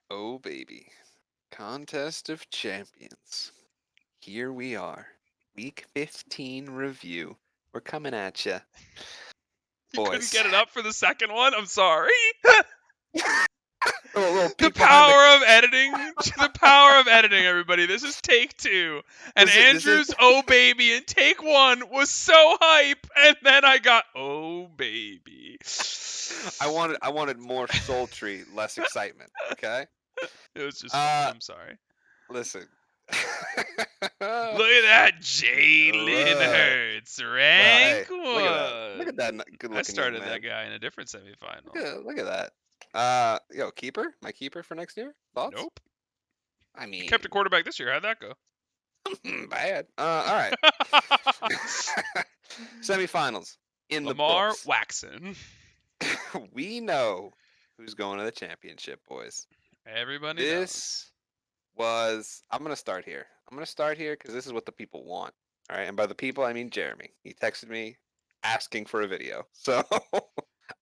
Oh, baby. Contest of Champions. Here we are. Week 15 review. We're coming at you, You couldn't boys. get it up for the second one? I'm sorry. A little The peek behind the. power of editing. The power of editing, everybody. This is take 2. And This is. Andrew's Oh Baby in take 1 was so hype. And then I got Oh Baby. I wanted more sultry, less excitement. Okay. It was just fun. Uh, I'm sorry. listen. Look at that, Jalen Well, Hurts, hey, rank look at that. Look 1. at that I good-looking young started that man. guy in a different semifinal. Look at that. Yo, keeper? My keeper for next year? Thoughts? Nope. I I kept mean, a quarterback this year. How'd that go? bad. All right. Semifinals in the Lamar books. Waxon. We know who's going to the championship, boys. Everybody knows. This was. I'm gonna start here. I'm gonna start here because this is what the people want. All right, and by the people I mean Jeremy. He texted me asking for a video, so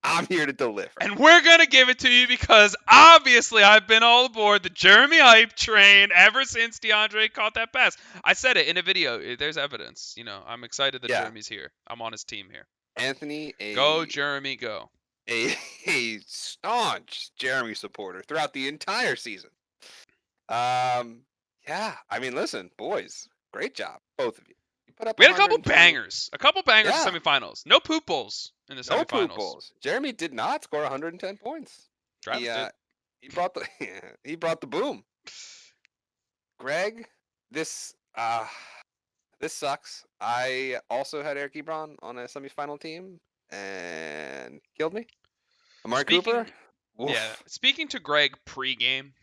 I'm here to deliver. And we're going to give it to you because obviously I've been all aboard the Jeremy hype train ever since DeAndre caught that pass. I said it in a video. There's evidence. You know, I'm excited that Yeah, Jeremy's here. I'm on his team here. Anthony, Go, Jeremy, go. a staunch Jeremy supporter throughout the entire season. Yeah. I mean, listen, boys, great job, both of you. You put up We had a couple 120. bangers. A couple bangers Yeah. in semifinals. No poop bowls in the No poop semifinals. bowls. Jeremy did not score 110 points. Travis did. He brought the he brought the boom. Greg, this this sucks. I also had Eric Ebron on a semifinal team and killed me. Amari Cooper. Woof. Yeah. Speaking to Greg pre-game,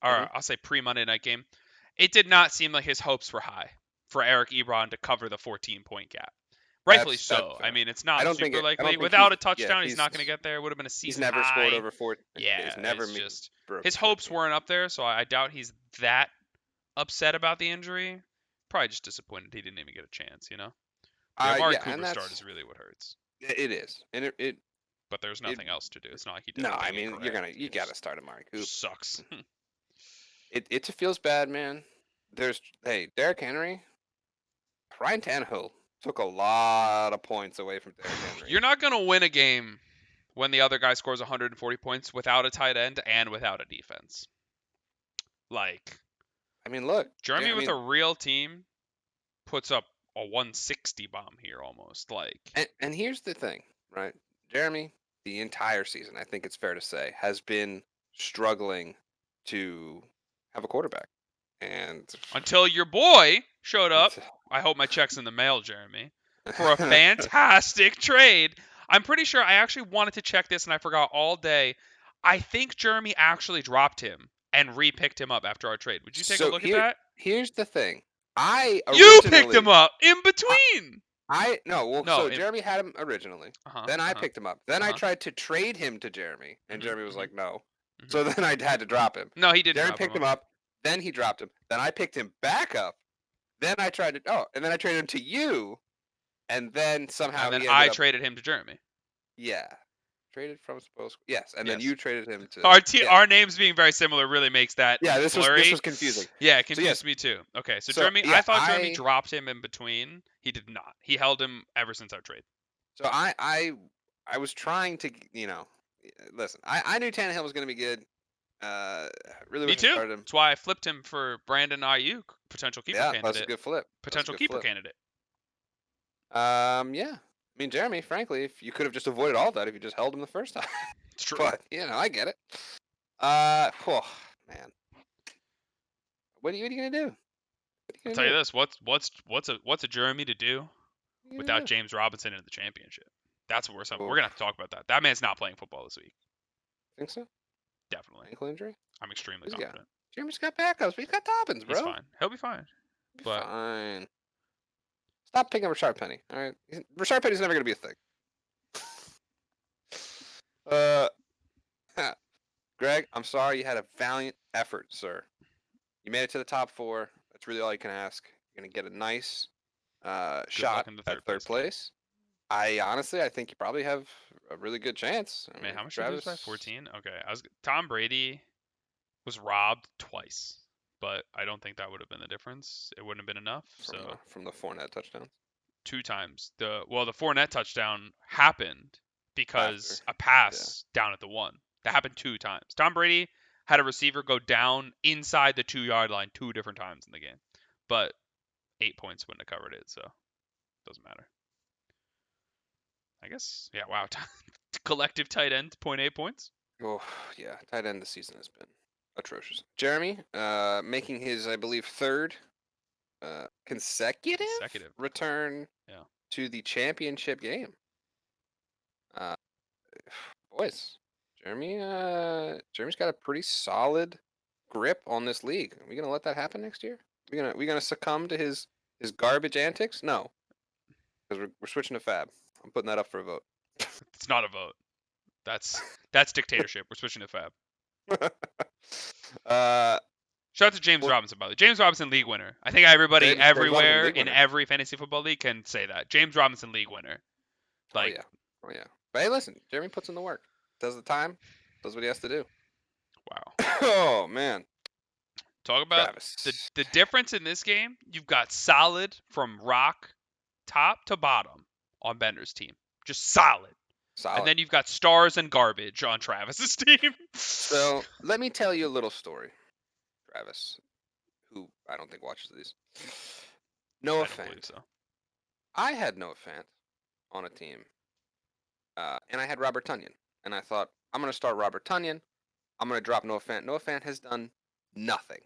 or Mhm. I'll say pre-Monday night game, it did not seem like his hopes were high for Eric Ebron to cover the 14-point gap. Rightfully That's so. fair. I mean, it's I not don't think super it. I likely. don't think Without a yeah, touchdown, he's not going to get there. It would have been a he's season never high. scored over 4. Yeah, He's never it's just broke his 14. hopes weren't up there, so I doubt he's that upset about the injury. Probably just disappointed he didn't even get a chance, you know? The Amari Yeah, and Cooper start that's is really what hurts. it is, and it But there's nothing else to do. It's not like he did no, I anything mean incorrect. you gotta start Amari Cooper. Sucks. It feels bad, man. Derrick Henry, Ryan Tannehill took a lot of points away from Derrick Henry. You're not going to win a game when the other guy scores 140 points without a tight end and without a defense. Like, I mean, look, Jeremy with a real team puts up a 160 bomb here almost. Like, and here's the thing, right? Jeremy, the entire season, I think it's fair to say, has been struggling to have a quarterback. And until your boy showed up, I hope my check's in the mail, Jeremy, for a fantastic trade. I'm pretty sure I actually wanted to check this and I forgot all day. I think Jeremy actually dropped him and re-picked him up after our trade. Would you take a look at that? Here's the thing. You picked him up in between. Jeremy had him originally. Then I picked him up. Then I tried to trade him to Jeremy, and Jeremy was like, no. So then I had to drop him. No, he didn't. Jeremy picked him up. Then he dropped him. Then I picked him back up. Then I tried to and then I traded him to you, and then somehow I traded him to Jeremy. Yeah. Traded from supposed. Yes, and then you traded him to. Our names being very similar really makes that. Yeah, this was confusing. Yeah, it confused me too. Okay, so Jeremy, I thought Jeremy dropped him in between. He did not. He held him ever since our trade. So I was trying to listen. I knew Tannehill was going to be good. Really. Me too. That's why I flipped him for Brandon Ayuk, potential keeper candidate. Yeah, that's a good flip. Potential keeper candidate. Yeah. I mean, Jeremy, frankly, if you could have just avoided all that if you just held him the first time. It's true. But I get it. Man. What are you gonna do? I'll tell you this: what's a Jeremy to do without James Robinson in the championship? That's what we're gonna have to talk about that. That man's not playing football this week. Think so? Definitely. Ankle injury? I'm extremely confident. Jeremy's got backups, but he's got Dobbins, bro. He's fine. He'll be fine. Fine. Stop picking up Rashard Penny. All right, Rashard Penny's never gonna be a thing. Greg, I'm sorry you had a valiant effort, sir. You made it to the top 4. That's really all you can ask. You're gonna get a nice shot at third place. I think you probably have a really good chance. Man, how much did you lose by? 14? Okay. Tom Brady was robbed twice, but I don't think that would have been the difference. It wouldn't have been enough. So from the Fournette touchdown. 2 times. The Fournette touchdown happened After, because a yeah. pass down at the 1. That happened 2 times. Tom Brady had a receiver go down inside the 2-yard line 2 different times in the game. But 8 points wouldn't have covered it, so doesn't matter. I guess. Yeah, wow. Collective tight end 0.8 points. Oh, yeah. Tight end this season has been atrocious. Jeremy, making his, I believe, third consecutive return Yeah. to the championship game. Boys, Jeremy's got a pretty solid grip on this league. Are we gonna let that happen next year? We gonna succumb to his garbage antics? No, because we're switching to Fab. I'm putting that up for a vote. It's not a vote. That's dictatorship. We're switching to Fab. Shout out to James Robinson, by the way. James Robinson, league winner. I think everybody James everywhere Robinson, in every fantasy football league can say that. James Robinson, league winner. Like, oh yeah. But hey, listen, Jeremy puts in the work, does the time, does what he has to do. wow. Oh man. Talk about Travis. the difference in this game. You've got solid from rock top to bottom on Bender's team. Just solid. Solid. And then you've got stars and garbage on Travis's team. So let me tell you a little story, Travis, who I don't think watches these. Noah Fant. So. I had Noah Fant on a team, and I had Robert Tonyan, and I thought I'm going to start Robert Tonyan. I'm going to drop Noah Fant. Noah Fant has done nothing.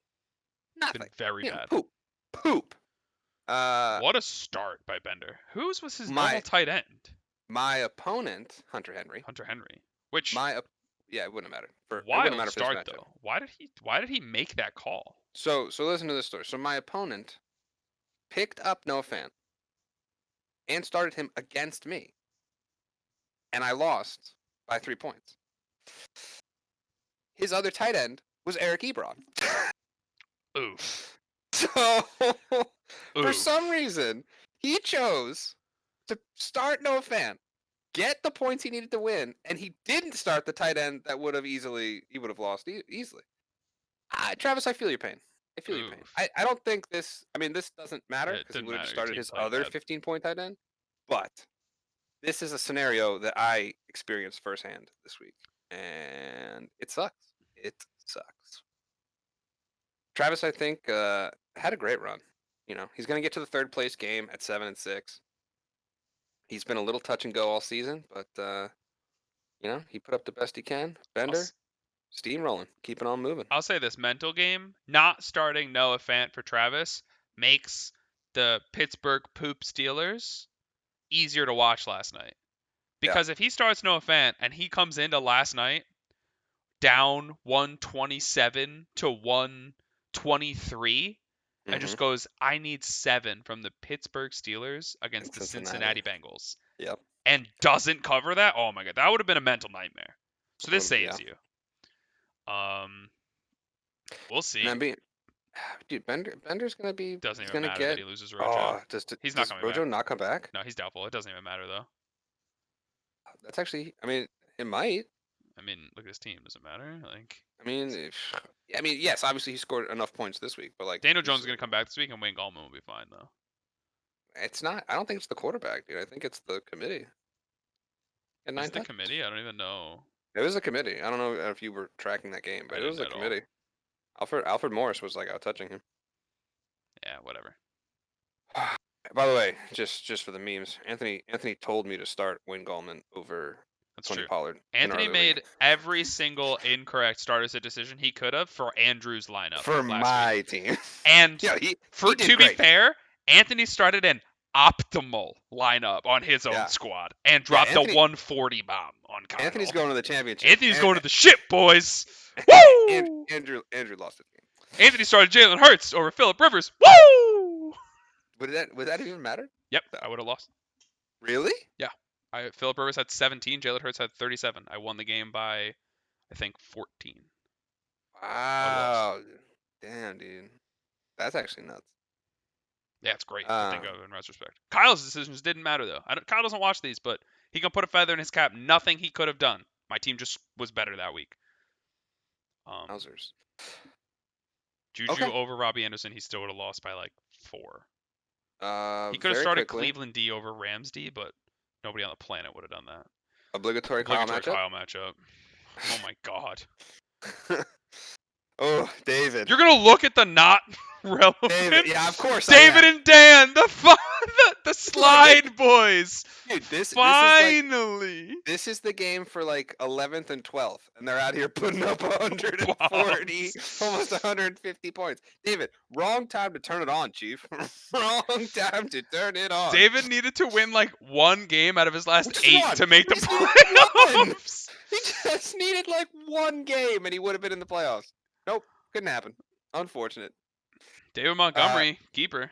Nothing. Been very bad. Poop. What a start by Bender. Whose was his normal tight end? My opponent, Hunter Henry. Which yeah, it wouldn't matter. It wouldn't matter for start though. Why did he make that call? So listen to this story. So my opponent picked up Noah Fant and started him against me, and I lost by 3 points. His other tight end was Eric Ebron. Oof. So for some reason, he chose to start Noah Fant, get the points he needed to win, and he didn't start the tight end that would have lost easily. Travis, I feel your pain. I feel your pain. I don't think this. I mean, this doesn't matter because he would have just started his other 15-point tight end. But this is a scenario that I experienced firsthand this week, and it sucks. It sucks. Travis, I think, had a great run. You know, he's going to get to the third place game at 7-6. He's been a little touch and go all season, but you know, he put up the best he can. Bender, steamrolling, keeping on moving. I'll say this mental game: not starting Noah Fant for Travis makes the Pittsburgh poop Steelers easier to watch last night. Because if he starts Noah Fant and he comes into last night down 127 to 123 and just goes, I need 7 from the Pittsburgh Steelers against the Cincinnati Bengals. Yep. And doesn't cover that, oh my god, that would have been a mental nightmare. So this saves you. We'll see. Dude, Bender's gonna be. Doesn't even matter that he loses Rojo. He's not coming Rojo back. not come back? No, he's doubtful. It doesn't even matter though. That's actually. I mean, it might. I mean, look at his team. Does it matter? Like. I mean, yes. Obviously, he scored enough points this week, but like. Daniel Jones is gonna come back this week, and Wayne Gallman will be fine though. It's not. I don't think it's the quarterback, dude. I think it's the committee. Is it the committee? I don't even know. It was a committee. I don't know if you were tracking that game, but it was a committee. Alfred Morris was like out touching him. Yeah, whatever. By the way, just for the memes, Anthony told me to start Wayne Gallman over Tony Pollard. Anthony made every single incorrect starter sit decision he could have for Andrew's lineup for my team. And to be fair, Anthony started an optimal lineup on his own squad and dropped a 140 bomb on Kyle. Anthony's going to the championship. Anthony's going to the ship, boys. Woo! Andrew lost it. Anthony started Jalen Hurts over Phillip Rivers. Woo! Would that even matter? Yep, I would have lost. Really? Yeah. Phillip Rivers had 17. Jalen Hurts had 37. I won the game by, I think, 14. Wow. Damn, dude. That's actually nuts. Yeah, it's great to think of in retrospect. Kyle's decisions didn't matter, though. Kyle doesn't watch these, but he can put a feather in his cap. Nothing he could have done. My team just was better that week. Wowzers. JuJu Okay. over Robbie Anderson, he still would have lost by like 4. He could have Very started quickly. Cleveland D over Rams D, but nobody on the planet would have done that. Obligatory Kyle matchup. Oh my god. Oh, David. You're gonna look at the not relevant. David, yeah, of course. David I am. and Dan, the slide boys. Dude, Finally. This is the game for like 11th and 12th, and they're out here putting up 140, almost 150 points. David, wrong time to turn it on, Chief. Wrong time to turn it on. David needed to win like one game out of his last Just 8 one. to make the Just one. playoffs. He just needed like one game, and he would have been in the playoffs. Nope, couldn't happen. Unfortunate. David Montgomery, keeper.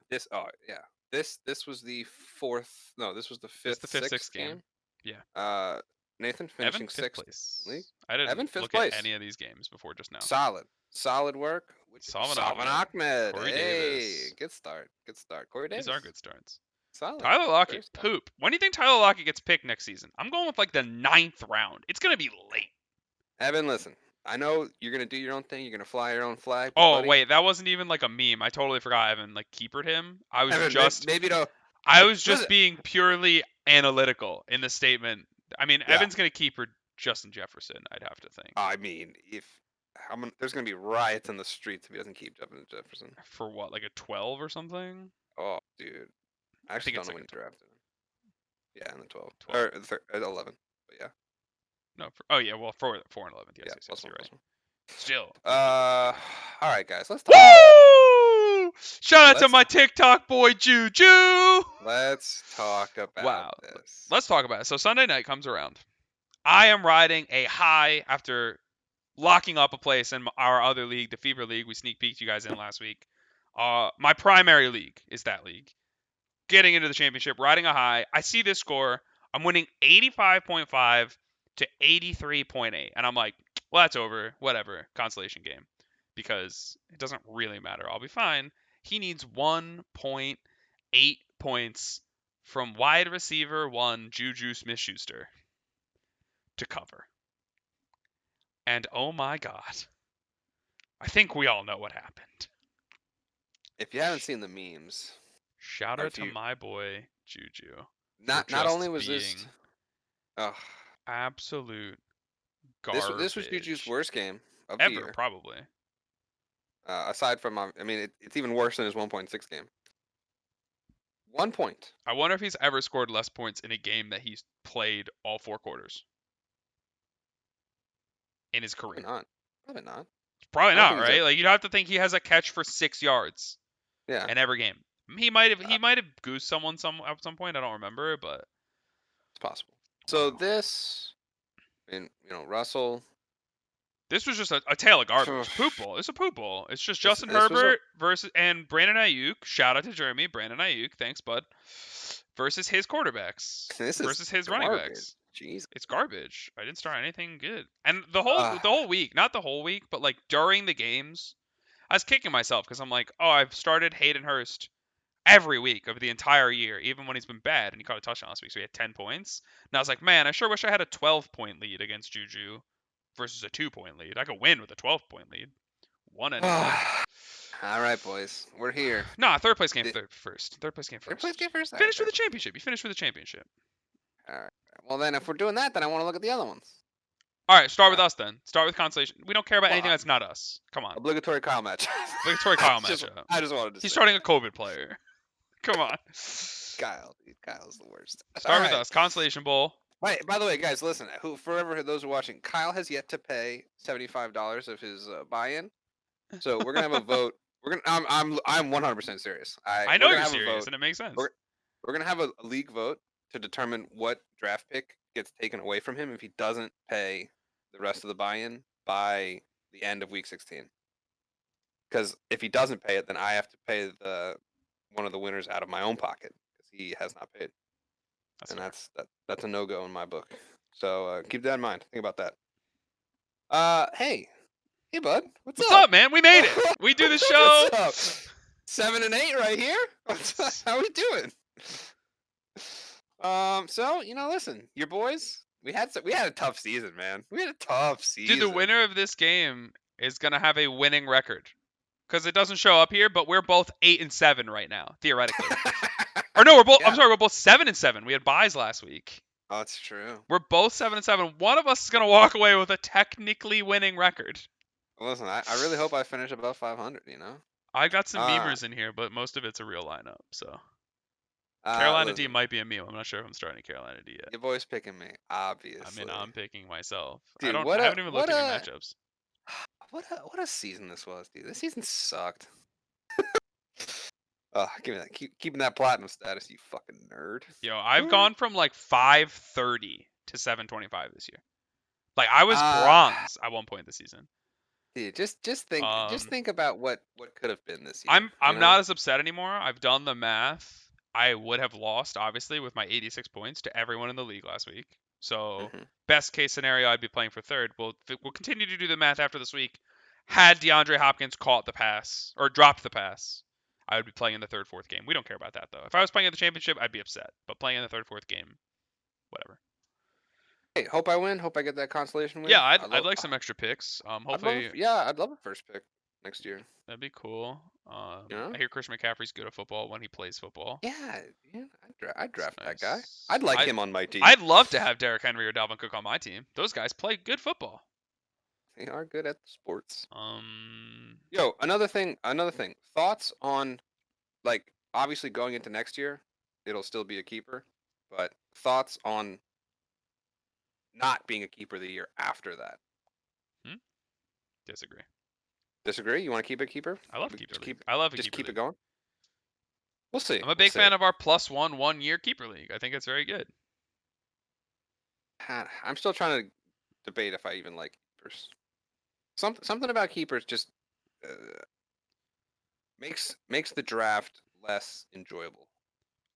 This was the fourth. No, this was the fifth, sixth game. Yeah. Nathan finishing Evan, sixth place. league. I didn't Evan, fifth look place. at any of these games before just now. Solid work. Salvin Ahmed. Corey Hey, Davis. Good start. Corey Davis. These are good starts. Solid. Tyler Lockett, Very poop. When do you think Tyler Lockett gets picked next season? I'm going with like the 9th round. It's gonna be late. Evan, listen. I know you're gonna do your own thing. You're gonna fly your own flag. Oh buddy, wait, that wasn't even like a meme. I totally forgot Evan like keepered him. I was Evan, just maybe no. I was just Listen. being purely analytical in the statement. I mean, Yeah. Evan's gonna keeper Justin Jefferson. I'd have to think. I mean, there's gonna be riots in the streets if he doesn't keep Jefferson. For what, like a 12 or something? Oh, dude. I actually don't know when you drafted him. Yeah, in the 12. 12. Or 11. But yeah. No. Oh yeah. Well, 4 and 11th. Yes, Yeah, yes, plus you're one, right. plus one. Still. All right, guys. Let's talk. Woo! Shout out to my TikTok boy JuJu. Let's talk about this. Let's talk about it. So Sunday night comes around. I am riding a high after locking up a place in our other league, the Fever League. We sneak peeked you guys in last week. My primary league is that league. Getting into the championship, riding a high. I see this score. I'm winning 85.5 to 83.8. And I'm like, well, that's over. Whatever. Consolation game. Because it doesn't really matter. I'll be fine. He needs 1.8 points from wide receiver 1, JuJu Smith-Schuster, to cover. And oh my god. I think we all know what happened. If you haven't seen the memes, shout out to my boy JuJu. Not only was this absolute garbage. This was JuJu's worst game of ever, the year. Probably. Aside from, I mean, it's even worse than his 1.6 game. 1 point. I wonder if he's ever scored less points in a game that he's played all 4 quarters in his career. Probably not. Probably not, right? Like, you'd have to think he has a catch for 6 yards. Yeah. In every game. He might have goosed someone at some point. I don't remember, but it's possible. So this, Russell. This was just a tale of garbage. Poop bowl. It's a poop bowl. It's just Justin Herbert versus and Brandon Ayuk. Shout out to Jeremy. Brandon Ayuk. Thanks, bud. Versus his quarterbacks. Versus his running backs. Jeez. It's garbage. I didn't start anything good. And the whole week, not the whole week, but like during the games, I was kicking myself because I'm like, oh, I've started Hayden Hurst every week of the entire year, even when he's been bad, and he caught a touchdown last week, so he had 10 points. And I was like, man, I sure wish I had a 12-point lead against JuJu versus a 2-point lead. I could win with a 12-point lead. One and all right, boys, we're here. Nah, third place came first. Third place came first. Finish for the championship. You finished for the championship. All right. Well, then, if we're doing that, then I want to look at the other ones. All right, start with us then. Start with consolation. We don't care about anything that's not us. Come on. Obligatory Kyle match. Obligatory Kyle matchup. I just wanted to. He's starting a COVID player. Come on. Kyle, dude, Kyle's the worst. Start with us. Consolation Bowl. Right. By the way, guys, listen. Those who are watching, Kyle has yet to pay $75 of his buy-in. So we're gonna have a vote. I'm 100% serious. I know you're serious, and it makes sense. We're gonna have a league vote to determine what draft pick gets taken away from him if he doesn't pay the rest of the buy-in by the end of week 16. Because if he doesn't pay it, then I have to pay one of the winners out of my own pocket because he has not paid. That's a no-go in my book. So keep that in mind. Think about that. Hey, bud. What's up, man? We made it. We do the show. What's up? 7 and 8 right here. How we doing? So listen, your boys, We had a tough season, man. We had a tough season. Dude, the winner of this game is gonna have a winning record because it doesn't show up here, but we're both 8-7 right now, theoretically. Or no, we're both. I'm Yeah. sorry, we're both 7-7. We had buys last week. Oh, that's true. We're both 7-7. One of us is gonna walk away with a technically winning record. Well, listen, I really hope I finish above 500. You know. I got some All right. memers in here, but most of it's a real lineup. So Carolina D Listen, might be a meme. I'm not sure if I'm starting Carolina D yet. your boy's picking me, obviously. I mean, I'm picking myself. Dude, I haven't even looked at your matchups. what a season this was, dude. This season sucked. Give me that. Keeping that platinum status, you fucking nerd. Yo, I've gone from like 530 to 725 this year. Like I was bronze at one point this season. Dude, just think about what could have been this year. I'm not as upset anymore. I've done the math. I would have lost obviously with my 86 points to everyone in the league last week. So best case scenario, I'd be playing for third. We'll continue to do the math after this week. Had DeAndre Hopkins caught the pass or dropped the pass, I would be playing in the third, fourth game. We don't care about that though. If I was playing in the championship, I'd be upset. But playing in the third, fourth game, whatever. Hey, hope I win. Hope I get that consolation win. Yeah, I'd like some extra picks. Hopefully, I'd love a first pick next year. that'd be cool. Yeah? I hear Christian McCaffrey's good at football when he plays football. Yeah, I'd draft that guy. Nice. I'd like him on my team. I'd love to have Derrick Henry or Dalvin Cook on my team. Those guys play good football. They are good at sports. Um, Yo, another thing. Thoughts on, like, obviously going into next year, it'll still be a keeper, but thoughts on not being a keeper the year after that. disagree. Disagree? You want to keep it keeper? I love Just keeper league. keep I love a just keeper keep it league. going. We'll see. I'm a big fan of our +1 1-year keeper league. I think it's very good. I'm still trying to debate if I even like keepers. Something about keepers just makes the draft less enjoyable.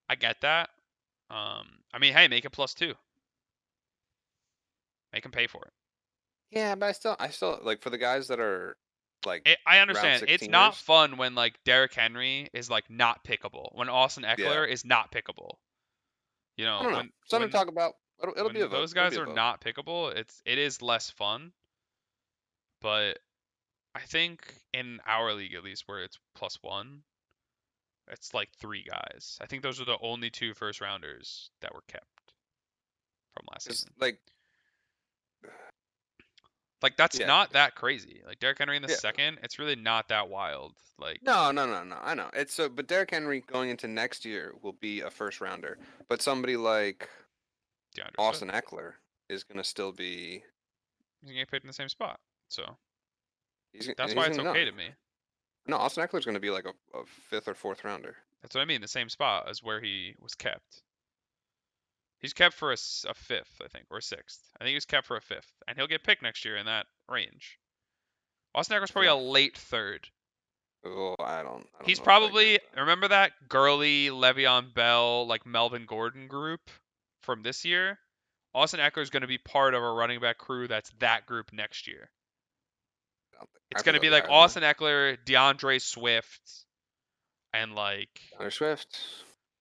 I get that. I mean, hey, make it +2. Make him pay for it. Yeah, but I still like for the guys that are like I understand. round It's not 16ers. fun when like Derrick Henry is like not pickable. When Austin Eckler is not pickable. You I know, don't know. Something to talk about. It'll be a vote. Those guys are not pickable, it is less fun. But I think in our league at least where it's +1, it's like 3 guys. I think those are the only 2 first rounders that were kept from last season. Like that's not that crazy. Like Derrick Henry in the second, it's really not that wild. Like no. I know. It's but Derrick Henry going into next year will be a first rounder. But somebody like Austin Eckler is gonna still be. He's gonna get picked in the same spot. So that's why it's okay to me. No, Austin Eckler's gonna be like a 5th or 4th rounder. That's what I mean. The same spot as where he was kept. He's kept for a 5th, I think, or 6th. I think he was kept for a 5th, and he'll get picked next year in that range. Austin Eckler's probably a late 3rd. Oh, I don't He's probably remember that Gurley, Le'Veon Bell, like Melvin Gordon group from this year. Austin Eckler's going to be part of a running back crew that's that group next year. It's going to be like Austin Eckler, DeAndre Swift, and like DeAndre Swift,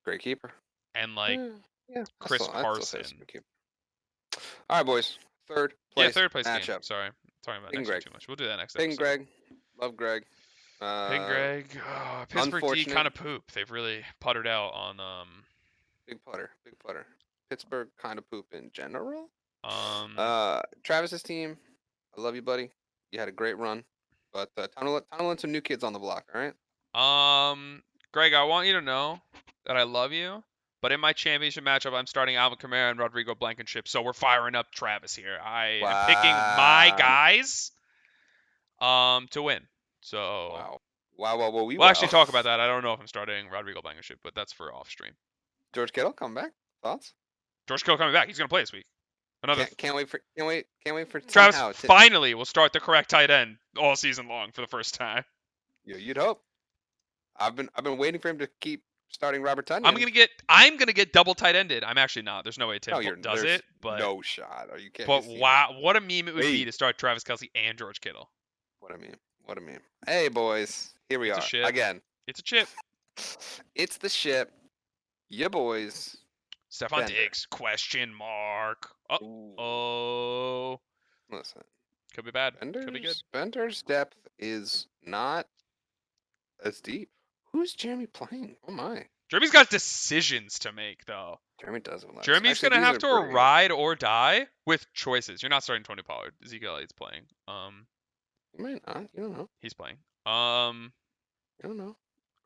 great keeper, and like Chris Carson. All right, boys. Third place matchup. Game. Sorry, I'm talking about next Greg. too much. We'll do that next episode. Greg. Love Greg. Greg. Pittsburgh D kind of poop. They've really puttered out on Big putter. Pittsburgh kind of poop in general. Travis's team. I love you, buddy. You had a great run, but time to let some new kids on the block. All right. Greg, I want you to know that I love you. But in my championship matchup, I'm starting Alvin Kamara and Rodrigo Blankenship, so we're firing up Travis here. I am picking my guys to win. So we'll actually talk about that. I don't know if I'm starting Rodrigo Blankenship, but that's for off stream. George Kittle come back? Thoughts? George Kittle coming back. He's gonna play this week. Can't wait for Travis finally will start the correct tight end all season long for the first time. Yeah, you'd hope. I've been waiting for him to keep starting Robert Tonyan. I'm gonna get double tight ended. I'm actually not. There's no way Tim does it. But no shot. Are you kidding? But wow, what a meme it would be to start Travis Kelce and George Kittle. What a meme. Hey boys, here we are again. It's a chip. It's the ship. Yeah, boys. Stephon Bender. Diggs, question mark. Ooh, Oh, listen, could be bad. Could be good. Bender's depth is not as deep. Who's Jeremy playing? Oh my, Jeremy's got decisions to make, though. Jeremy does have a lot. Jeremy's Actually, gonna these have are to pretty. ride or die with choices. You're not starting Tony Pollard. Ezekiel Elliott's playing. You might not. You don't know. He's playing. You don't know.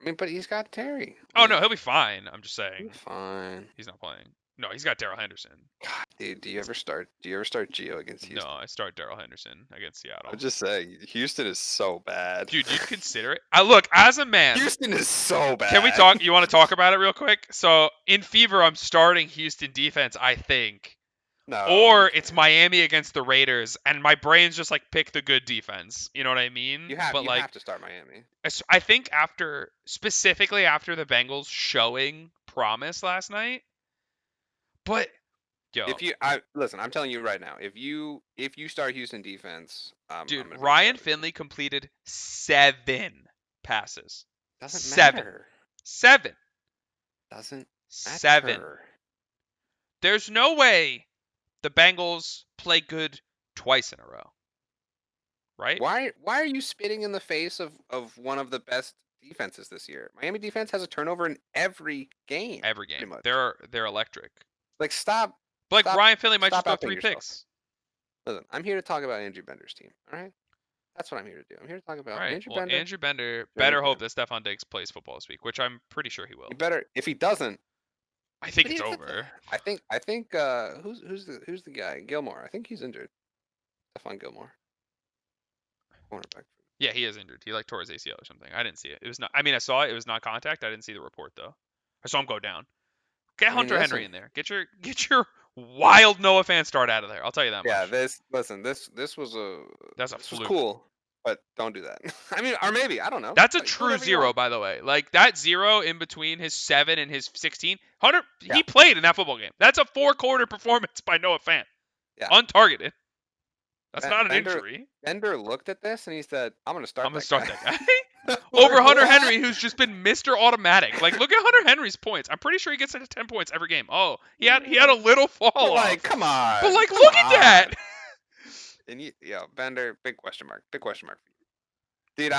I mean, but he's got Terry. Oh no, Like, he'll be fine. I'm just he's saying fine. he's not playing. No, he's got Daryl Henderson. God, dude, do you ever start Gio against No, Houston? I start Daryl Henderson against Seattle. I'm just saying, Houston is so bad. Dude, you'd consider it. I look, as a man. Houston is so bad. Can we talk? You want to talk about it real quick? So in Fever, I'm starting Houston defense, I think. No. Or it's Miami against the Raiders, and my brain's just like pick the good defense. You know what I mean? You have But like, have to start Miami. I think specifically after the Bengals showing promise last night. But yo, listen, I'm telling you right now, if you start Houston defense, dude, I'm gonna be Ryan upset. Finley completed 7 passes. Doesn't 7. matter. 7. Doesn't 7. matter. There's no way the Bengals play good twice in a row. Right? Why are you spitting in the face of one of the best defenses this year? Miami defense has a turnover in every game. Every game. Pretty much. They're electric. Like stop. But like stop, Ryan Finley might just stop throw outdoing 3 yourself. picks. Listen, I'm here to talk about Andrew Bender's team. All right, that's what I'm here to do. I'm here to talk about All right. Andrew Well, Bender. Andrew Bender better hope that Stephon Diggs plays football this week, which I'm pretty sure he will. He better. If he doesn't, I think it's over. I think who's the guy? Gilmore. I think he's injured. Stephon Gilmore. Cornerback. Yeah, he is injured. He like tore his ACL or something. I didn't see it. It was not. I mean, I saw it. It was not contact. I didn't see the report though. I saw him go down. Get Hunter Henry in there. Get your wild Noah fan start out of there. I'll tell you that much. Yeah, this was cool, but don't do that. I mean, or maybe I don't know. That's a true 0, by the way. Like that 0 in between his 7 and his 16. Hunter, he played in that football game. That's a 4-quarter performance by Noah Fant. Yeah. Untargeted. That's not an injury. Bender looked at this and he said, "I'm gonna start that guy." Over Hunter Henry, who's just been Mr. Automatic. Like, look at Hunter Henry's points. I'm pretty sure he gets into 10 points every game. Oh, he had a little fall off. Like, come on. But like, look at that. And Bender, big question mark. Big question mark for you. Dude,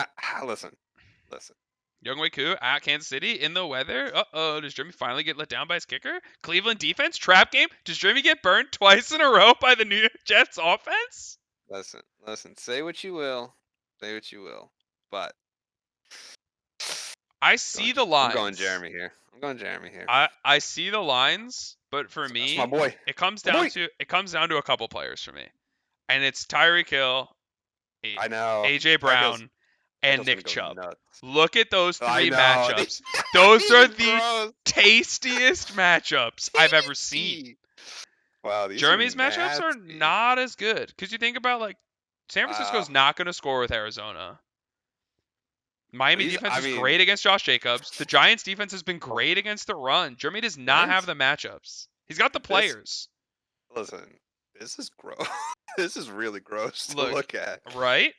listen. Younghoe Koo at Kansas City in the weather. Does Jeremy finally get let down by his kicker? Cleveland defense, trap game. Does Jeremy get burned twice in a row by the New York Jets offense? Listen. Say what you will, but I see the lines. I'm going Jeremy here. I see the lines, but for me, that's my boy. It comes down to a couple players for me, and it's Tyreek Hill, I know, AJ Brown, and Nick Chubb. Nuts. Look at those 3 matchups. Those are the tastiest matchups I've ever seen. Wow, Jeremy's matchups are not as good because you think about like San Francisco's not going to score with Arizona. Miami defense is great against Josh Jacobs. The Giants defense has been great against the run. Jeremy does not have the matchups. He's got the players. Listen, this is gross. This is really gross to look at. Right?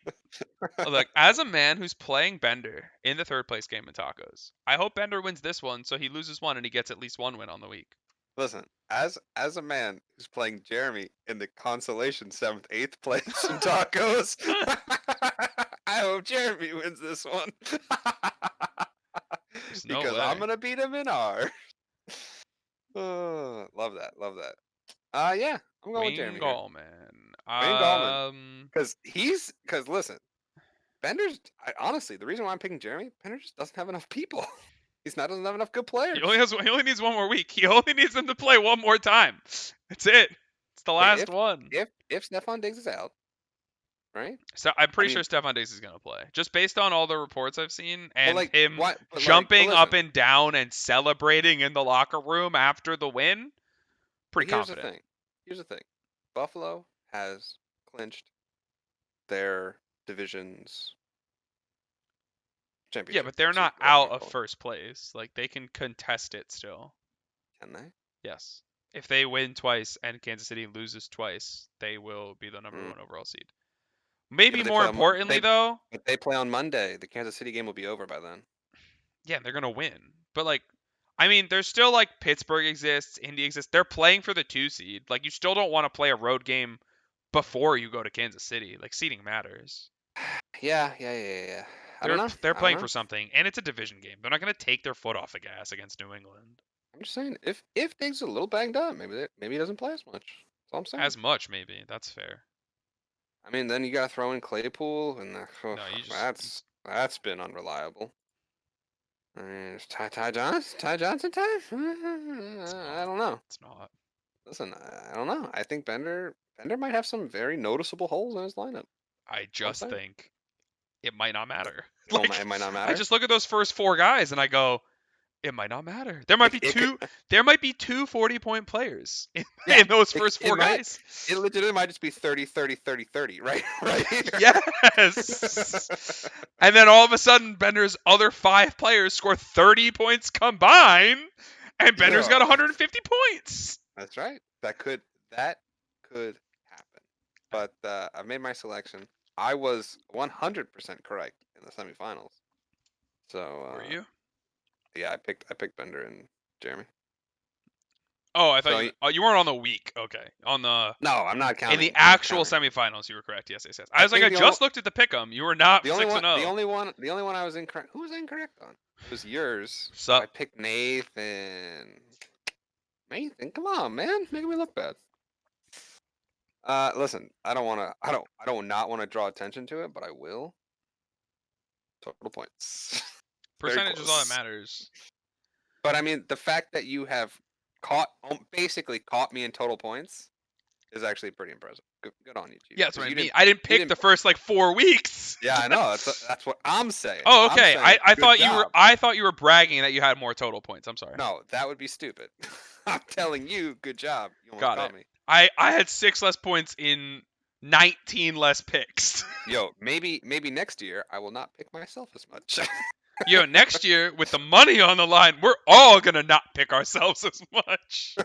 Look, as a man who's playing Bender in the 3rd place game in tacos, I hope Bender wins this one so he loses one and he gets at least 1 win on the week. Listen, as a man who's playing Jeremy in the consolation 7th, 8th place in tacos, I hope Jeremy wins this one. Because I'm gonna beat him in R. Love that. Yeah, I'm going with Jeremy. Wayne Gallman. Because listen, Bender's. Honestly, the reason why I'm picking Jeremy, Bender just doesn't have enough people. He doesn't have enough good players. He only needs 1 more week. He only needs them to play 1 more time. That's it. It's the last one. If Stephon Diggs is out, right? So I'm pretty sure Stephon Diggs is gonna play, just based on all the reports I've seen and him jumping up and down and celebrating in the locker room after the win. Pretty confident. Here's the thing. Buffalo has clinched their division's championship. Yeah, but they're not out of 1st place. Like, they can contest it still. Can they? Yes. If they win twice and Kansas City loses twice, they will be the number 1 overall seed. Maybe more importantly, though. If they play on Monday, the Kansas City game will be over by then. Yeah, they're going to win. But, like, I mean, there's still like Pittsburgh exists, Indy exists. They're playing for the 2 seed. Like you still don't want to play a road game before you go to Kansas City. Like seeding matters. Yeah. I don't know. They're I don't playing know. for something, and it's a division game. They're not going to take their foot off the gas against New England. I'm just saying, if Diggs is a little banged up, maybe he doesn't play as much. That's all I'm saying. As much, maybe. That's fair. I mean, then you got to throw in Claypool, and No, you just that's been unreliable. I mean, is Ty Johnson time? it's I not. don't know. It's not. Listen, I don't know. I think Bender might have some very noticeable holes in his lineup. I That's all I'm just saying. think it might not matter. It might not I matter. just look at those first 4 guys and I go, it might not matter. There might be It could, there might be 2 40-point players yeah, in those first 4 might. guys. It legitimately might just be 30, 30, 30, 30, right? Right here. Yes. And then all of a sudden, Bender's other 5 players score 30 points combined, and Bender's got 150 points. That's right. That could happen. But I've made my selection. I was 100% correct in the semifinals. So Were you? yeah, I picked Bender and Jeremy. Oh, I thought So you weren't on the week. Okay, on the no, I'm not counting. in the actual semifinals, you were correct. Yes. I was like, I just looked at the pick'em. You were not 6-0. The only one I was incorrect. Who was I incorrect on? It was yours. So I picked Nathan. Nathan, come on, man, making me look bad. Listen, I don't not want to draw attention to it, but I will. Total points. percentage is all that matters. But I mean, the fact that you have basically caught me in total points is actually pretty impressive. Good on you, Chief. Yeah, that's what I mean. I didn't pick the first like 4 weeks. Yeah, I know. That's what I'm saying. Oh, okay. I thought you were bragging that you had more total points. I'm sorry. No, that would be stupid. I'm telling you, good job. You almost got me. I had 6 less points in 19 less picks. Yo, maybe next year I will not pick myself as much. Yo, next year with the money on the line, we're all gonna not pick ourselves as much.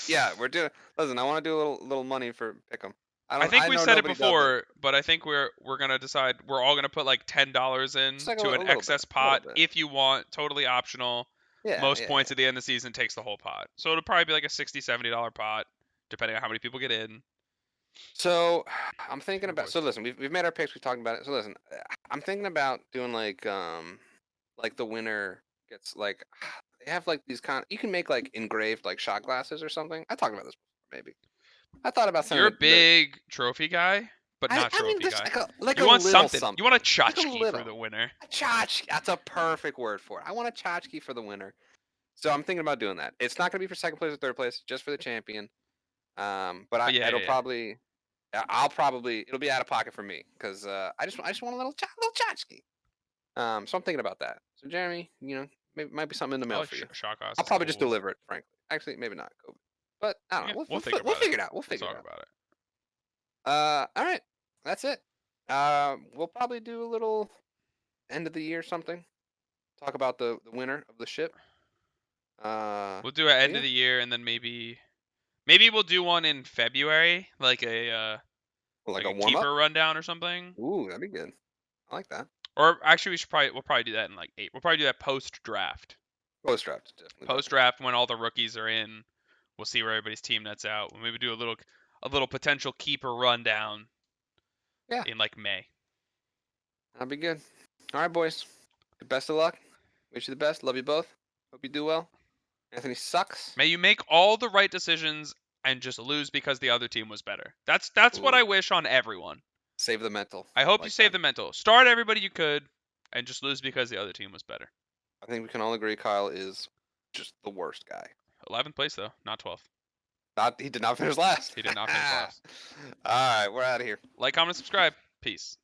Yeah, we're doing. Listen, I want to do a little money for pick 'em. I think we said it before, but I think we're gonna decide we're all gonna put like $10 in to an excess pot if you want, totally optional. Yeah, most points at the end of the season takes the whole pot, so it'll probably be like a $60-$70 pot, depending on how many people get in. So I'm thinking about. So listen, we've made our picks. We've talked about it. So listen, I'm thinking about doing like the winner gets like they have like these you can make like engraved like shot glasses or something. I talked about this before, maybe. I thought about something. You're a big trophy guy, but not trophy guy. You want something. You want a tchotchke for the winner. A tchotchke. That's a perfect word for it. I want a tchotchke for the winner. So I'm thinking about doing that. It's not going to be for second place or third place, just for the champion. But it'll be out of pocket for me because I just want a little tchotchke. So I'm thinking about that. So Jeremy, maybe might be something in the mail for you. I'll probably just deliver it, frankly. Actually, maybe not. But I don't know. We'll figure it out. We'll figure it out. All right. That's it. We'll probably do a little end of the year something. Talk about the winner of the ship. We'll do an end of the year, and then maybe we'll do one in February, like a keeper rundown or something. Ooh, that'd be good. I like that. Or actually, we'll probably do that in like 8. We'll probably do that post draft. Post draft, definitely. Post draft when all the rookies are in, we'll see where everybody's team nets out. We'll maybe do a little potential keeper rundown. Yeah. In like May. That'd be good. All right, boys. Best of luck. Wish you the best. Love you both. Hope you do well. Anthony sucks. May you make all the right decisions and just lose because the other team was better. That's what I wish on everyone. Save the mental. I hope you save the mental. Start everybody you could and just lose because the other team was better. I think we can all agree Kyle is just the worst guy. 11th place though, not 12th. He did not finish last. He did not finish last. All right, we're out of here. Like, comment, subscribe. Peace.